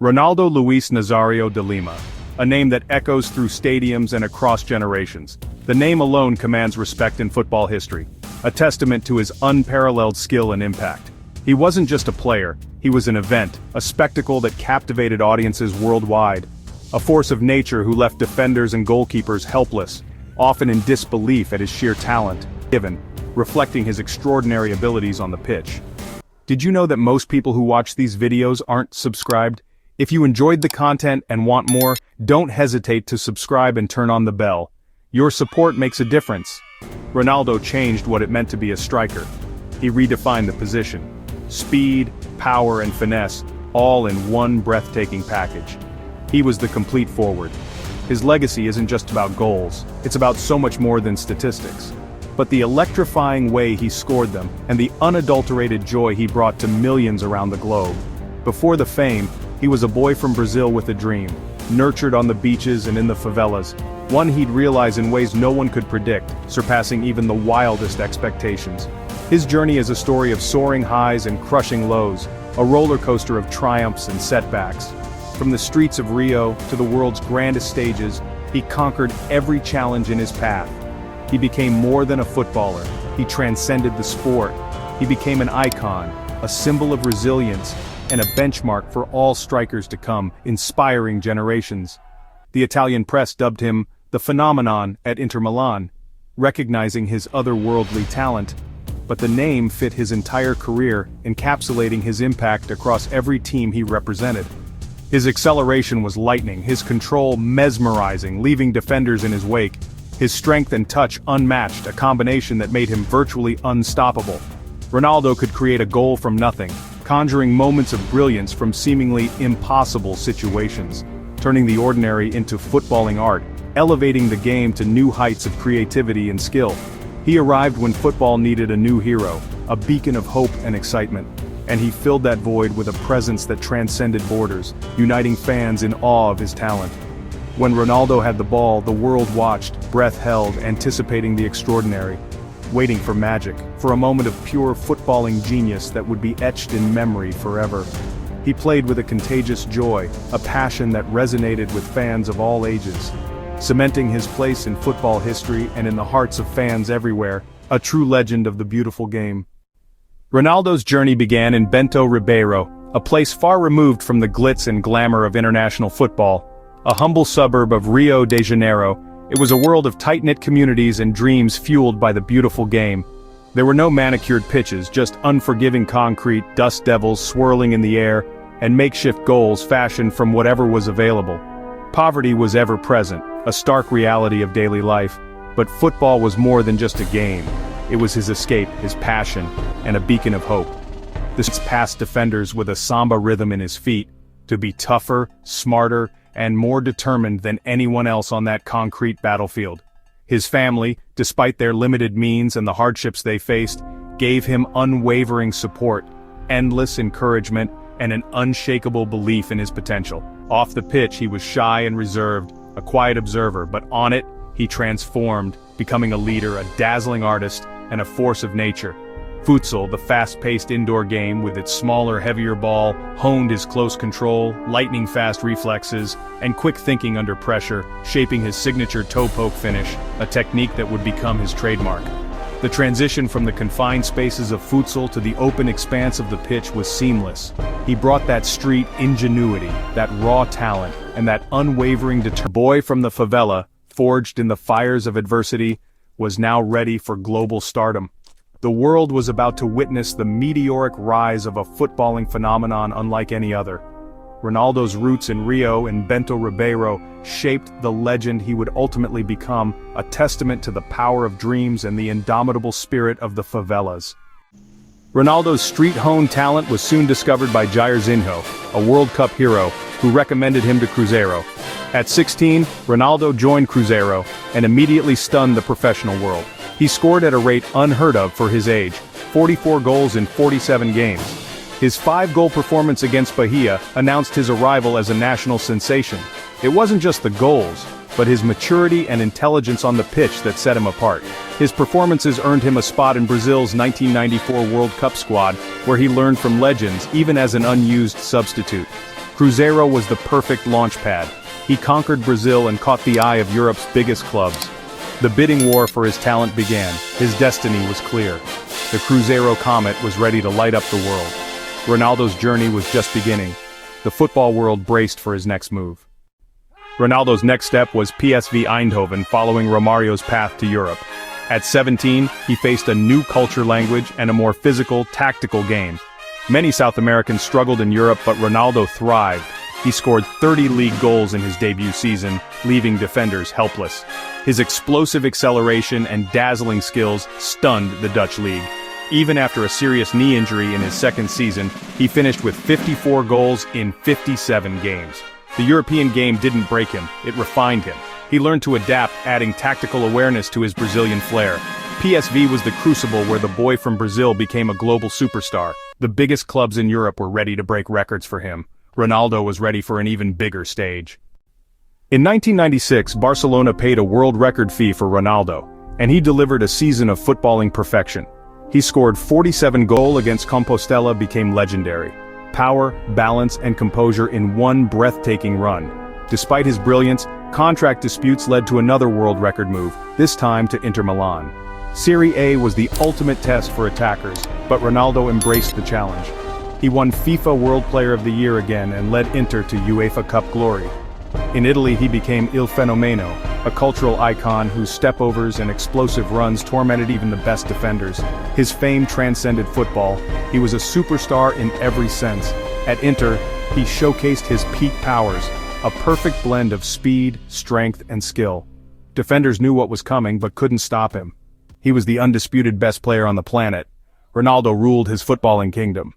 Ronaldo Luís Nazário de Lima, a name that echoes through stadiums and across generations. The name alone commands respect in football history, a testament to his unparalleled skill and impact. He wasn't just a player, he was an event, a spectacle that captivated audiences worldwide. A force of nature who left defenders and goalkeepers helpless, often in disbelief at his sheer talent, reflecting his extraordinary abilities on the pitch. Did you know that most people who watch these videos aren't subscribed? If you enjoyed the content and want more, don't hesitate to subscribe and turn on the bell. Your support makes a difference. Ronaldo changed what it meant to be a striker. He redefined the position. Speed, power and finesse, all in one breathtaking package. He was the complete forward. His legacy isn't just about goals, it's about so much more than statistics. But the electrifying way he scored them, and the unadulterated joy he brought to millions around the globe. Before the fame, he was a boy from Brazil with a dream, nurtured on the beaches and in the favelas, one he'd realize in ways no one could predict, surpassing even the wildest expectations. His journey is a story of soaring highs and crushing lows, a roller coaster of triumphs and setbacks. From the streets of Rio to the world's grandest stages, he conquered every challenge in his path. He became more than a footballer, he transcended the sport. He became an icon, a symbol of resilience, and a benchmark for all strikers to come, inspiring generations. The Italian press dubbed him the Phenomenon at Inter Milan, recognizing his otherworldly talent. But the name fit his entire career, encapsulating his impact across every team he represented. His acceleration was lightning, his control mesmerizing, leaving defenders in his wake. His strength and touch unmatched, a combination that made him virtually unstoppable. Ronaldo could create a goal from nothing, conjuring moments of brilliance from seemingly impossible situations, turning the ordinary into footballing art, elevating the game to new heights of creativity and skill. He arrived when football needed a new hero, a beacon of hope and excitement, and he filled that void with a presence that transcended borders, uniting fans in awe of his talent. When Ronaldo had the ball, the world watched, breath held, anticipating the extraordinary, waiting for magic, for a moment of pure footballing genius that would be etched in memory forever. He played with a contagious joy, a passion that resonated with fans of all ages, cementing his place in football history and in the hearts of fans everywhere, a true legend of the beautiful game. Ronaldo's journey began in Bento Ribeiro, a place far removed from the glitz and glamour of international football. A humble suburb of Rio de Janeiro, it was a world of tight-knit communities and dreams fueled by the beautiful game. There were no manicured pitches, just unforgiving concrete, dust devils swirling in the air, and makeshift goals fashioned from whatever was available. Poverty was ever present, a stark reality of daily life, but football was more than just a game. It was his escape, his passion, and a beacon of hope. This passed defenders with a samba rhythm in his feet, to be tougher, smarter, and more determined than anyone else on that concrete battlefield. His family, despite their limited means and the hardships they faced, gave him unwavering support, endless encouragement, and an unshakable belief in his potential. Off the pitch he was shy and reserved, a quiet observer, but on it, he transformed, becoming a leader, a dazzling artist, and a force of nature. Futsal, the fast-paced indoor game with its smaller, heavier ball, honed his close control, lightning-fast reflexes, and quick thinking under pressure, shaping his signature toe-poke finish, a technique that would become his trademark. The transition from the confined spaces of futsal to the open expanse of the pitch was seamless. He brought that street ingenuity, that raw talent, and that unwavering determination. Boy from the favela, forged in the fires of adversity, was now ready for global stardom. The world was about to witness the meteoric rise of a footballing phenomenon unlike any other. Ronaldo's roots in Rio and Bento Ribeiro shaped the legend he would ultimately become, a testament to the power of dreams and the indomitable spirit of the favelas. Ronaldo's street-honed talent was soon discovered by Jairzinho, a World Cup hero, who recommended him to Cruzeiro. At 16, Ronaldo joined Cruzeiro and immediately stunned the professional world. He scored at a rate unheard of for his age, 44 goals in 47 games. His 5-goal performance against Bahia announced his arrival as a national sensation. It wasn't just the goals, but his maturity and intelligence on the pitch that set him apart. His performances earned him a spot in Brazil's 1994 World Cup squad, where he learned from legends even as an unused substitute. Cruzeiro was the perfect launchpad. He conquered Brazil and caught the eye of Europe's biggest clubs. The bidding war for his talent began. His destiny was clear. The Cruzeiro comet was ready to light up the world. Ronaldo's journey was just beginning. The football world braced for his next move. Ronaldo's next step was PSV Eindhoven, following Romario's path to Europe. At 17, he faced a new culture, language, and a more physical, tactical game. Many South Americans struggled in Europe, but Ronaldo thrived. He scored 30 league goals in his debut season, leaving defenders helpless. His explosive acceleration and dazzling skills stunned the Dutch league. Even after a serious knee injury in his second season, he finished with 54 goals in 57 games. The European game didn't break him, it refined him. He learned to adapt, adding tactical awareness to his Brazilian flair. PSV was the crucible where the boy from Brazil became a global superstar. The biggest clubs in Europe were ready to break records for him. Ronaldo was ready for an even bigger stage. In 1996, Barcelona paid a world record fee for Ronaldo, and he delivered a season of footballing perfection. He scored 47 goals against Compostela, became legendary. Power, balance, and composure in one breathtaking run. Despite his brilliance, contract disputes led to another world record move, this time to Inter Milan. Serie A was the ultimate test for attackers, but Ronaldo embraced the challenge. He won FIFA World Player of the Year again and led Inter to UEFA Cup glory. In Italy, he became Il Fenomeno, a cultural icon whose step-overs and explosive runs tormented even the best defenders. His fame transcended football. He was a superstar in every sense. At Inter, he showcased his peak powers, a perfect blend of speed, strength, and skill. Defenders knew what was coming but couldn't stop him. He was the undisputed best player on the planet. Ronaldo ruled his footballing kingdom.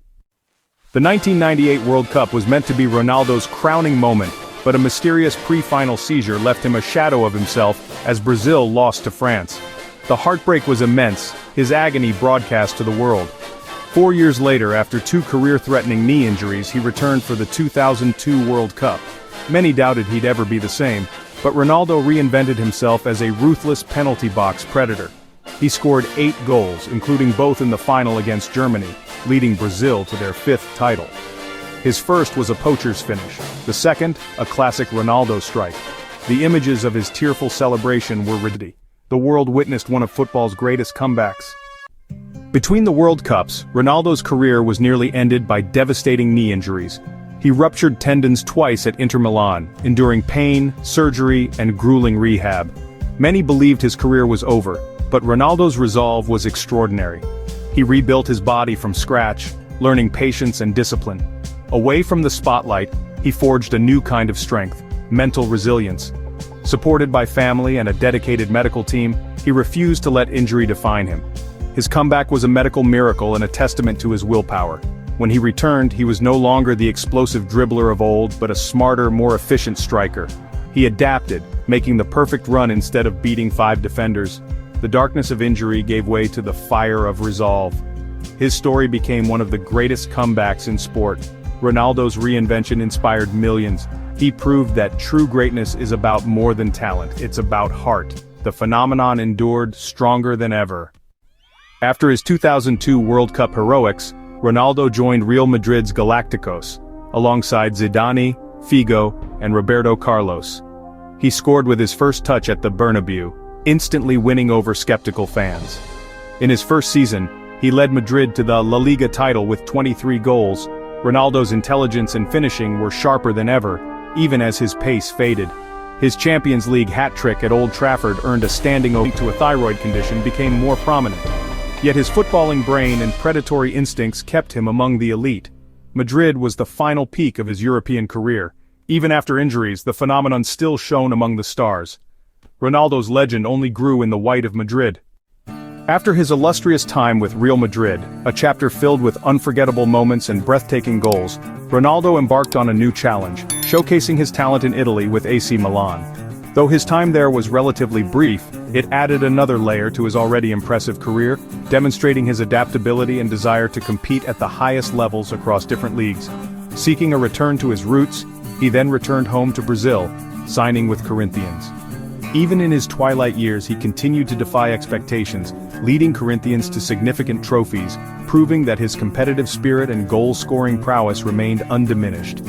The 1998 World Cup was meant to be Ronaldo's crowning moment, but a mysterious pre-final seizure left him a shadow of himself as Brazil lost to France. The heartbreak was immense, his agony broadcast to the world. 4 years later, after 2 career-threatening knee injuries, he returned for the 2002 World Cup. Many doubted he'd ever be the same, but Ronaldo reinvented himself as a ruthless penalty box predator. He scored 8 goals, including both in the final against Germany, leading Brazil to their 5th title. His first was a poacher's finish, the second, a classic Ronaldo strike. The images of his tearful celebration were ridiculous. The world witnessed one of football's greatest comebacks. Between the World Cups, Ronaldo's career was nearly ended by devastating knee injuries. He ruptured tendons twice at Inter Milan, enduring pain, surgery, and grueling rehab. Many believed his career was over, but Ronaldo's resolve was extraordinary. He rebuilt his body from scratch, learning patience and discipline. Away from the spotlight, he forged a new kind of strength, mental resilience. Supported by family and a dedicated medical team, he refused to let injury define him. His comeback was a medical miracle and a testament to his willpower. When he returned, he was no longer the explosive dribbler of old, but a smarter, more efficient striker. He adapted, making the perfect run instead of beating 5 defenders. The darkness of injury gave way to the fire of resolve. His story became one of the greatest comebacks in sport. Ronaldo's reinvention inspired millions. He proved that true greatness is about more than talent, it's about heart. The phenomenon endured stronger than ever. After his 2002 World Cup heroics, Ronaldo joined Real Madrid's Galacticos, alongside Zidane, Figo, and Roberto Carlos. He scored with his first touch at the Bernabeu, instantly winning over skeptical fans. In his first season, he led Madrid to the La Liga title with 23 goals. Ronaldo's intelligence and finishing were sharper than ever, even as his pace faded. His Champions League hat-trick at Old Trafford earned a standing ovation to a thyroid condition became more prominent. Yet his footballing brain and predatory instincts kept him among the elite. Madrid was the final peak of his European career. Even after injuries, the phenomenon still shone among the stars. Ronaldo's legend only grew in the white of Madrid. After his illustrious time with Real Madrid, a chapter filled with unforgettable moments and breathtaking goals, Ronaldo embarked on a new challenge, showcasing his talent in Italy with AC Milan. Though his time there was relatively brief, it added another layer to his already impressive career, demonstrating his adaptability and desire to compete at the highest levels across different leagues. Seeking a return to his roots, he then returned home to Brazil, signing with Corinthians. Even in his twilight years, he continued to defy expectations, leading Corinthians to significant trophies, proving that his competitive spirit and goal-scoring prowess remained undiminished.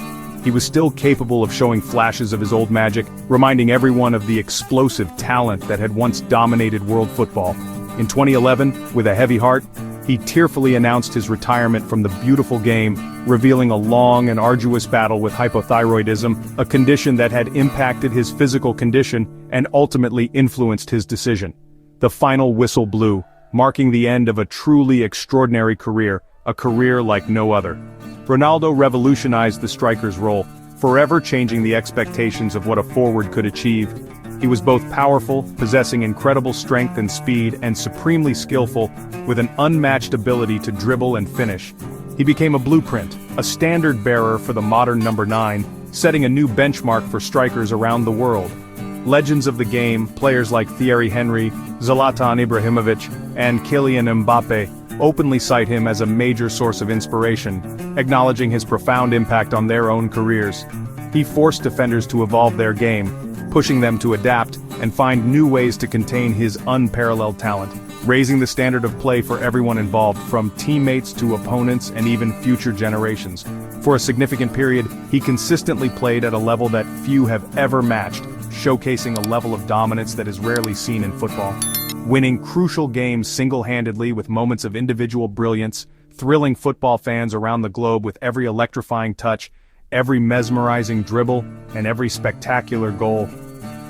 he was still capable of showing flashes of his old magic, reminding everyone of the explosive talent that had once dominated world football. In 2011, with a heavy heart, he tearfully announced his retirement from the beautiful game, revealing a long and arduous battle with hypothyroidism, a condition that had impacted his physical condition and ultimately influenced his decision. The final whistle blew, marking the end of a truly extraordinary career, a career like no other. Ronaldo revolutionized the striker's role, forever changing the expectations of what a forward could achieve. He was both powerful, possessing incredible strength and speed, and supremely skillful, with an unmatched ability to dribble and finish. He became a blueprint, a standard-bearer for the modern number 9, setting a new benchmark for strikers around the world. Legends of the game, players like Thierry Henry, Zlatan Ibrahimovic, and Kylian Mbappe, openly cite him as a major source of inspiration, acknowledging his profound impact on their own careers. He forced defenders to evolve their game, pushing them to adapt and find new ways to contain his unparalleled talent, raising the standard of play for everyone involved, from teammates to opponents and even future generations. For a significant period, he consistently played at a level that few have ever matched, showcasing a level of dominance that is rarely seen in football. Winning crucial games single-handedly with moments of individual brilliance, thrilling football fans around the globe with every electrifying touch, every mesmerizing dribble, and every spectacular goal.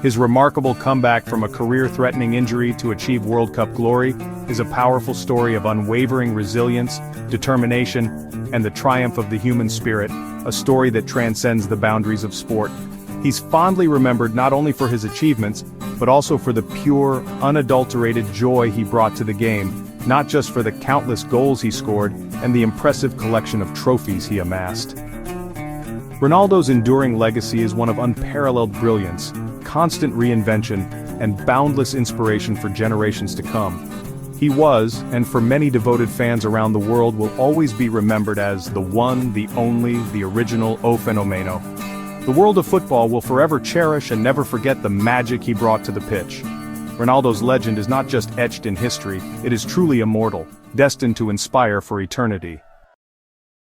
His remarkable comeback from a career-threatening injury to achieve World Cup glory is a powerful story of unwavering resilience, determination, and the triumph of the human spirit, a story that transcends the boundaries of sport. He's fondly remembered not only for his achievements, but also for the pure, unadulterated joy he brought to the game, not just for the countless goals he scored and the impressive collection of trophies he amassed. Ronaldo's enduring legacy is one of unparalleled brilliance, constant reinvention, and boundless inspiration for generations to come. He was, and for many devoted fans around the world, will always be remembered as the one, the only, the original Fenómeno. The world of football will forever cherish and never forget the magic he brought to the pitch. Ronaldo's legend is not just etched in history, it is truly immortal, destined to inspire for eternity.